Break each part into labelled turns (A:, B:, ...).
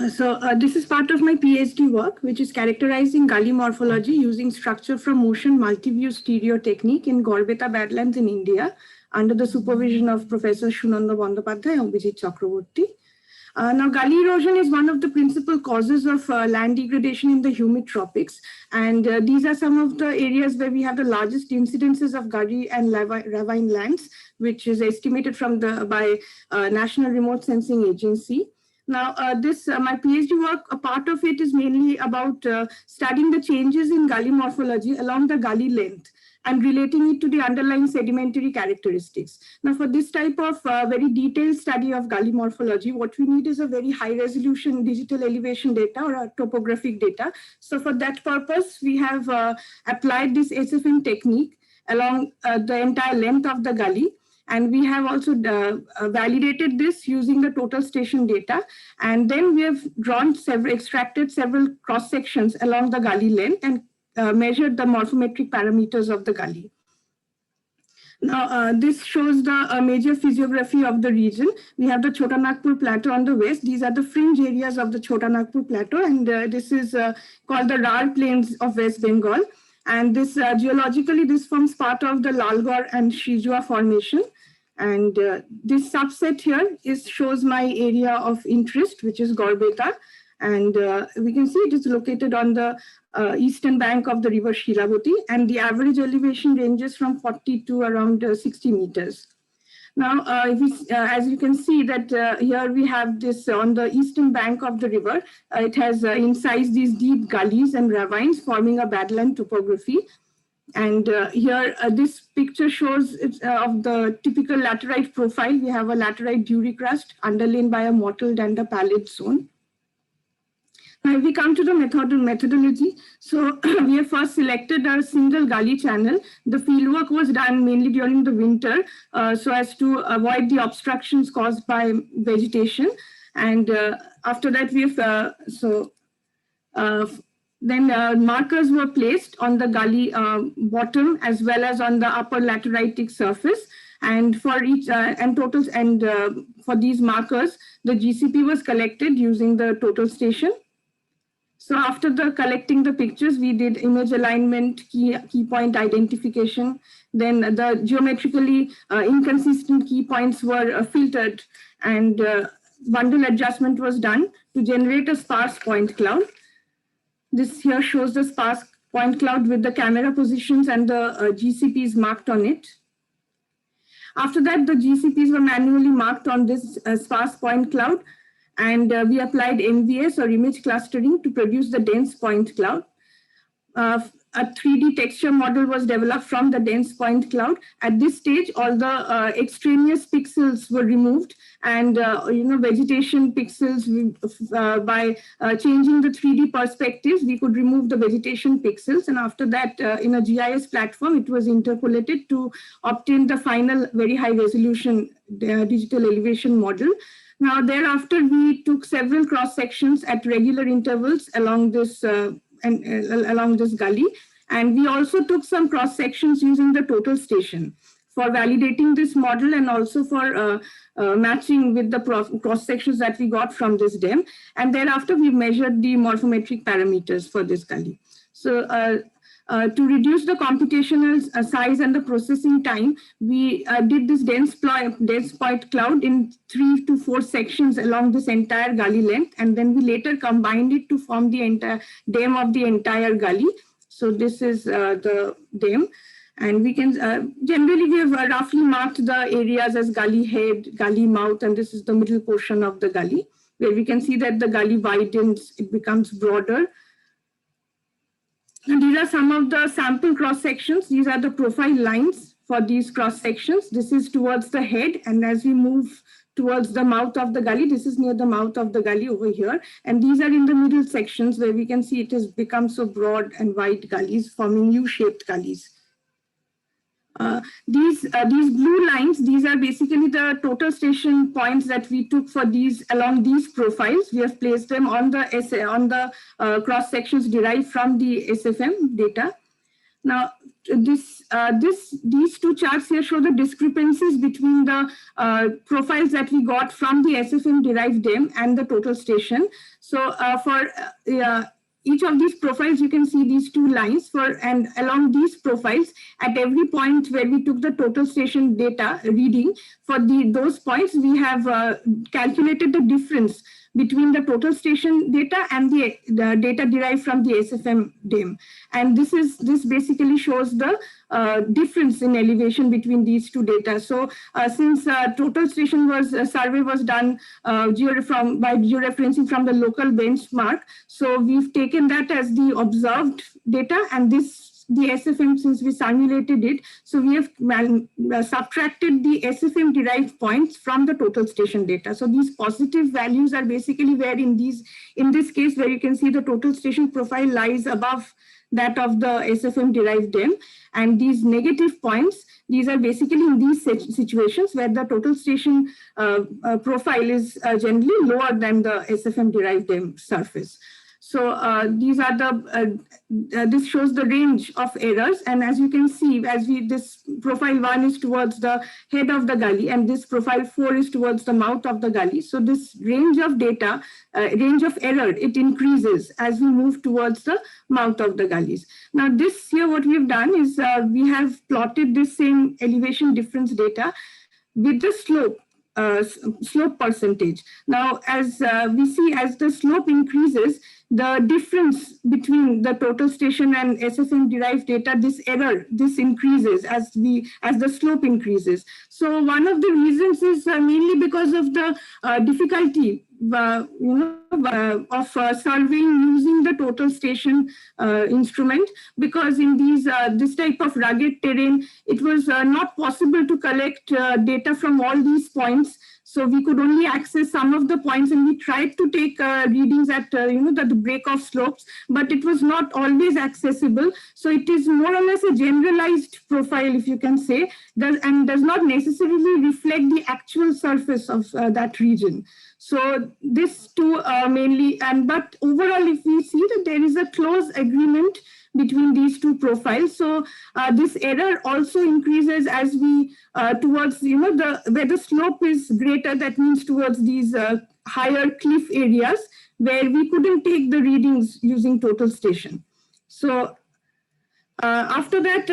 A: This is part of my PhD work, which is characterizing gully morphology using structure from motion multi-view stereo technique in Gorbeta Badlands in India, under the supervision of Professor Shunanda Bandopadhyay and Abhijit Chakraborty. Now, gully erosion is one of the principal causes of land degradation in the humid tropics. And these are some of the areas where we have the largest incidences of gully and ravine lands, which is estimated by National Remote Sensing Agency. Now, my PhD work, a part of it is mainly about studying the changes in gully morphology along the gully length and relating it to the underlying sedimentary characteristics. Now, for this type of very detailed study of gully morphology, what we need is a very high resolution digital elevation data or a topographic data. So for that purpose, we have applied this SFM technique along the entire length of the gully. And we have also validated this using the total station data. And then we have extracted several cross sections along the gully length and measured the morphometric parameters of the gully. Now, this shows the major physiography of the region. We have the Chota Nagpur Plateau on the west. These are the fringe areas of the Chota Nagpur Plateau. And this is called the Rar Plains of West Bengal. And this geologically, this forms part of the Lalgor and Shijua formation. And this subset here shows my area of interest, which is Gorbeta. And we can see it is located on the eastern bank of the river Shilavati. And the average elevation ranges from 40 to around 60 meters. Now, as you can see that here we have this on the eastern bank of the river. It has incised these deep gullies and ravines forming a badland topography. And here, this picture shows of the typical laterite profile. We have a laterite duri crust underlain by a mottled and a pallid zone. Now, if we come to the methodology, so we have first selected a single gully channel. The fieldwork was done mainly during the winter so as to avoid the obstructions caused by vegetation. And after that, we have then markers were placed on the gully bottom as well as on the upper lateritic surface. And for each for these markers, the GCP was collected using the total station. So after collecting the pictures, we did image alignment, key point identification. Then the geometrically inconsistent key points were filtered, and bundle adjustment was done to generate a sparse point cloud. This here shows the sparse point cloud with the camera positions and the GCPs marked on it. After that, the GCPs were manually marked on this sparse point cloud. And we applied MVS or image clustering to produce the dense point cloud. A 3D texture model was developed from the dense point cloud. At this stage, all the extraneous pixels were removed, and vegetation pixels by changing the 3D perspectives, we could remove the vegetation pixels. And after that, in a GIS platform, it was interpolated to obtain the final very high resolution digital elevation model. Now, thereafter, we took several cross sections at regular intervals along this along this gully, and we also took some cross sections using the total station for validating this model and also for matching with the cross sections that we got from this DEM. And thereafter, we measured the morphometric parameters for this gully. So, to reduce the computational size and the processing time, we did this dense point cloud in 3 to 4 sections along this entire gully length, and then we later combined it to form the entire DEM of the entire gully. So this is the DEM, and we can generally we have roughly marked the areas as gully head, gully mouth, and this is the middle portion of the gully, where we can see that the gully widens, it becomes broader. And these are some of the sample cross sections. These are the profile lines for these cross sections. This is towards the head, and as we move towards the mouth of the gully, this is near the mouth of the gully over here. And these are in the middle sections where we can see it has become so broad and wide gullies, forming U-shaped gullies. These blue lines, these are basically the total station points that we took for these along these profiles. We have placed them on the cross sections derived from the SFM data. Now, these two charts here show the discrepancies between the profiles that we got from the SFM derived DEM and the total station. So for each of these profiles, you can see these two lines and along these profiles, at every point where we took the total station data reading, for those points, we have calculated the difference between the total station data and the data derived from the SFM DEM. And this basically shows the difference in elevation between these two data. So since total station survey was done by georeferencing from the local benchmark, so we've taken that as the observed data, and the SFM, since we simulated it, so we have subtracted the SFM derived points from the total station data. So these positive values are basically where in this case, where you can see the total station profile lies above that of the SFM derived DEM, and these negative points, these are basically in these situations where the total station profile is generally lower than the SFM derived DEM surface. So these are this shows the range of errors, and as you can see, this profile 1 is towards the head of the gully, and this profile 4 is towards the mouth of the gully. So this range of data, range of error, it increases as we move towards the mouth of the gullies. Now this here, what we have done is we have plotted this same elevation difference data with the slope percentage. Now, as we see, as the slope increases, the difference between the total station and SFM derived data, this error, this increases as the slope increases. So one of the reasons is mainly because of the difficulty of surveying using the total station instrument, because in this type of rugged terrain, it was not possible to collect data from all these points. So we could only access some of the points, and we tried to take readings at the break-off slopes, but it was not always accessible. So it is more or less a generalized profile, if you can say, and does not necessarily reflect the actual surface of that region. So this too mainly, but overall, if we see that there is a close agreement between these two profiles. So this error also increases as we towards where the slope is greater, that means towards these higher cliff areas where we couldn't take the readings using total station. So after that,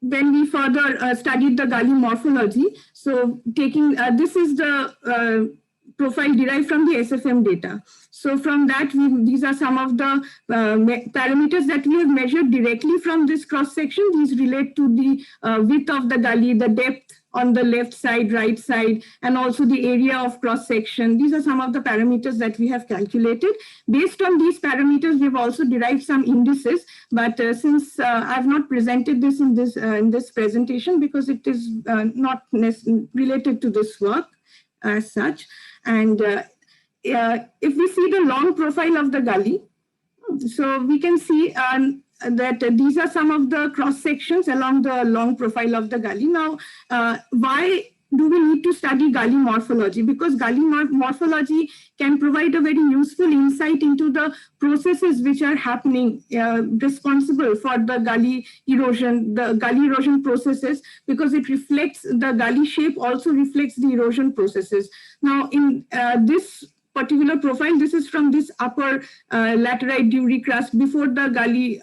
A: when we further studied the gully morphology, so taking this is the profile derived from the SFM data. So from that, these are some of the parameters that we have measured directly from this cross-section. These relate to the width of the gully, the depth on the left side, right side, and also the area of cross-section. These are some of the parameters that we have calculated. Based on these parameters, we've also derived some indices, but since I've not presented this in this presentation because it is not related to this work as such. And if we see the long profile of the gully, so we can see that these are some of the cross sections along the long profile of the gully. Now, why do we need to study gully morphology? Because gully morphology can provide a very useful insight into the processes which are happening responsible for the gully erosion processes, because it reflects the gully shape, also reflects the erosion processes. Now, in this particular profile, this is from this upper laterite dew recrust before the gully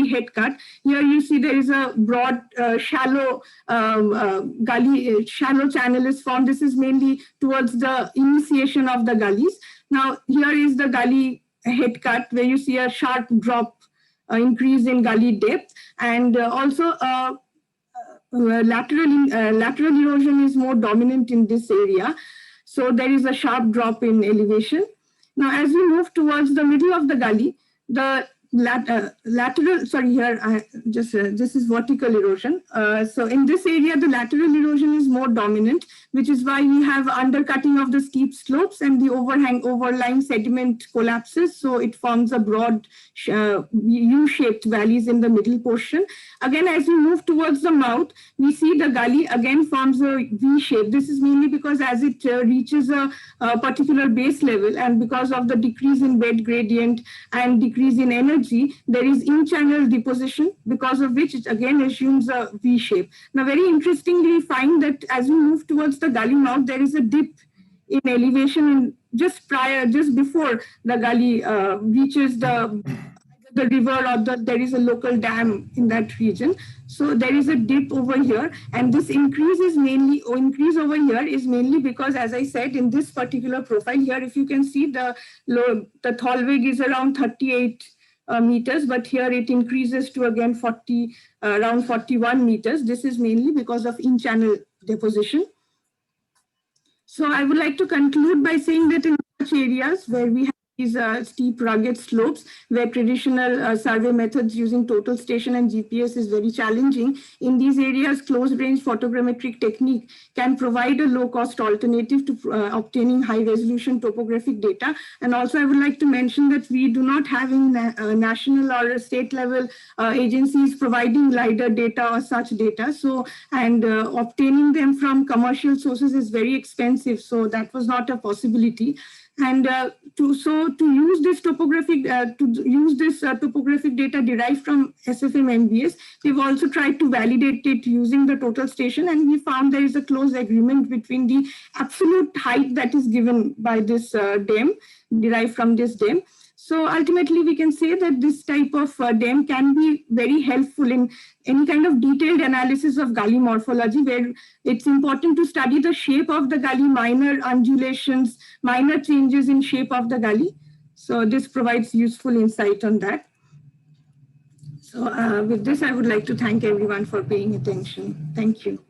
A: head cut. Here you see there is a broad shallow shallow channel is formed. This is mainly towards the initiation of the gullies. Now here is the gully head cut where you see a sharp drop, increase in gully depth, and also lateral erosion is more dominant in this area. So there is a sharp drop in elevation. Now, as we move towards the middle of the gully, the lateral, sorry, here, this is vertical erosion. So in this area, the lateral erosion is more dominant, which is why we have undercutting of the steep slopes and the overlying sediment collapses. So it forms a broad U-shaped valleys in the middle portion. Again, as we move towards the mouth, we see the gully again forms a V shape. This is mainly because as it reaches a particular base level, and because of the decrease in bed gradient and decrease in energy morphology, there is in-channel deposition, because of which it again assumes a V shape. Now, very interestingly, we find that as we move towards the gully mouth, there is a dip in elevation just before the gully reaches the river, or there is a local dam in that region. So there is a dip over here, and this increase over here is mainly because, as I said, in this particular profile here, if you can see, the Thalweg is around 38 meters, but here it increases to again around 41 meters. This is mainly because of in-channel deposition. So I would like to conclude by saying that in such areas where we have these steep, rugged slopes, where traditional survey methods using total station and GPS is very challenging, in these areas, close-range photogrammetric technique can provide a low-cost alternative to obtaining high-resolution topographic data. And also, I would like to mention that we do not have any national or state-level agencies providing LiDAR data or such data. So, and obtaining them from commercial sources is very expensive. So that was not a possibility. And to use this topographic data derived from SFM MBS, we've also tried to validate it using the total station, and we found there is a close agreement between the absolute height that is given by this dam, derived from this dam. So ultimately, we can say that this type of dam can be very helpful in any kind of detailed analysis of gully morphology, where it's important to study the shape of the gully, minor undulations, minor changes in shape of the gully. So this provides useful insight on that. So with this, I would like to thank everyone for paying attention. Thank you.